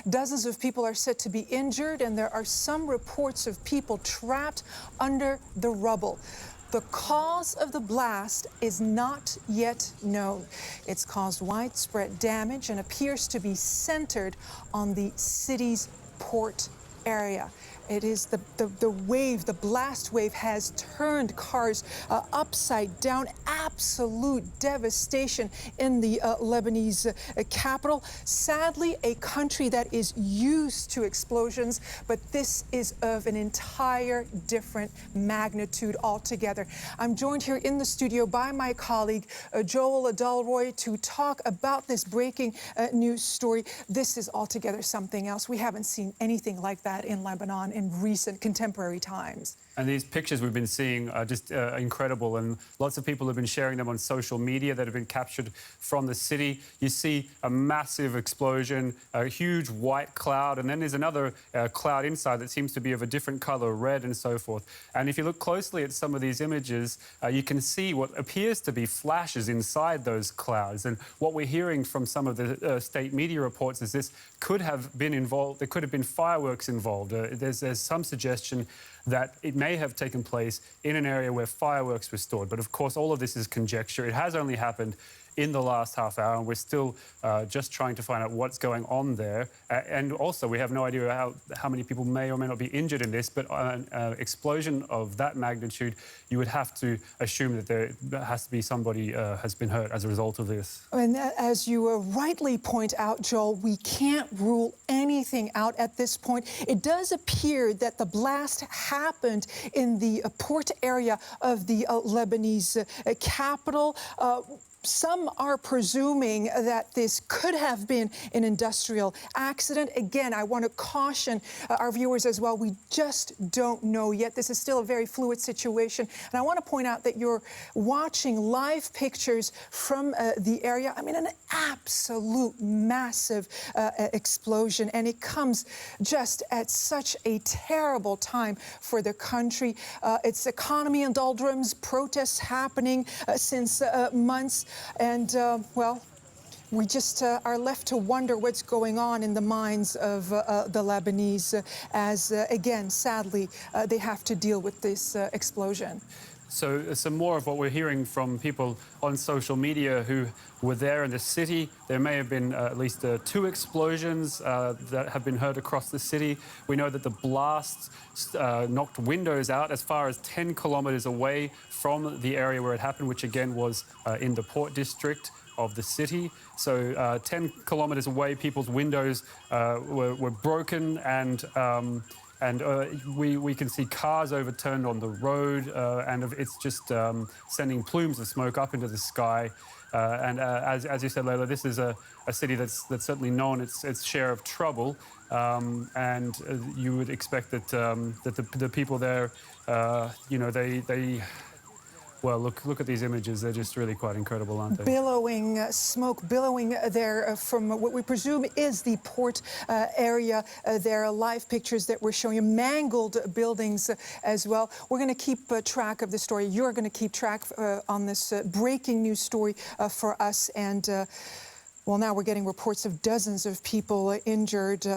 Dozens of people are said to be injured, and there are some reports of people trapped under the rubble. The cause of the blast is not yet known. It's caused widespread damage and appears to be centered on the city's port area. It is the blast wave has turned cars upside down. Absolute devastation in the Lebanese capital. Sadly, a country that is used to explosions, but this is of an entire different magnitude altogether. I'm joined here in the studio by my colleague, Joel Adalroy, to talk about this breaking news story. This is altogether something else. We haven't seen anything like that in Lebanon in recent contemporary times. And these pictures we've been seeing are just incredible, and lots of people have been sharing them on social media that have been captured from the city. You see a massive explosion, a huge white cloud, and then there's another cloud inside that seems to be of a different color, red and so forth. And if you look closely at some of these images, you can see what appears to be flashes inside those clouds. And what we're hearing from some of the state media reports is this could have been involved, there could have been fireworks involved. There's some suggestion that it may have taken place in an area where fireworks were stored. But of course, all of this is conjecture. It has only happened in the last half hour, and we're still just trying to find out what's going on there. And also, we have no idea how many people may or may not be injured in this, but an explosion of that magnitude, you would have to assume that there has to be somebody has been hurt as a result of this. And as you rightly point out, Joel, we can't rule anything out at this point. It does appear that the blast happened in the port area of the Lebanese capital. Some are presuming that this could have been an industrial accident. Again, I want to caution our viewers as well. We just don't know yet. This is still a very fluid situation. And I want to point out that you're watching live pictures from the area. I mean, an absolute massive explosion. And it comes just at such a terrible time for the country. Its economy in doldrums, protests happening since months. And, well, we just are left to wonder what's going on in the minds of the Lebanese as, again, sadly, they have to deal with this explosion. So some more of what we're hearing from people on social media who were there in the city. There may have been at least 2 explosions that have been heard across the city. We know that the blast knocked windows out as far as 10 kilometers away from the area where it happened, which again was in the port district of the city. So 10 kilometers away, people's windows were broken, and we can see cars overturned on the road, and it's just sending plumes of smoke up into the sky. And as you said, Leila, this is a city that's certainly known its share of trouble, and you would expect that the people there, you know, they well, look at these images. They're just really quite incredible, aren't they? Billowing smoke, billowing there from what we presume is the port area. There are live pictures that we're showing you, mangled buildings as well. We're going to keep track of the story. You're going to keep track on this breaking news story for us. And, well, now we're getting reports of dozens of people injured.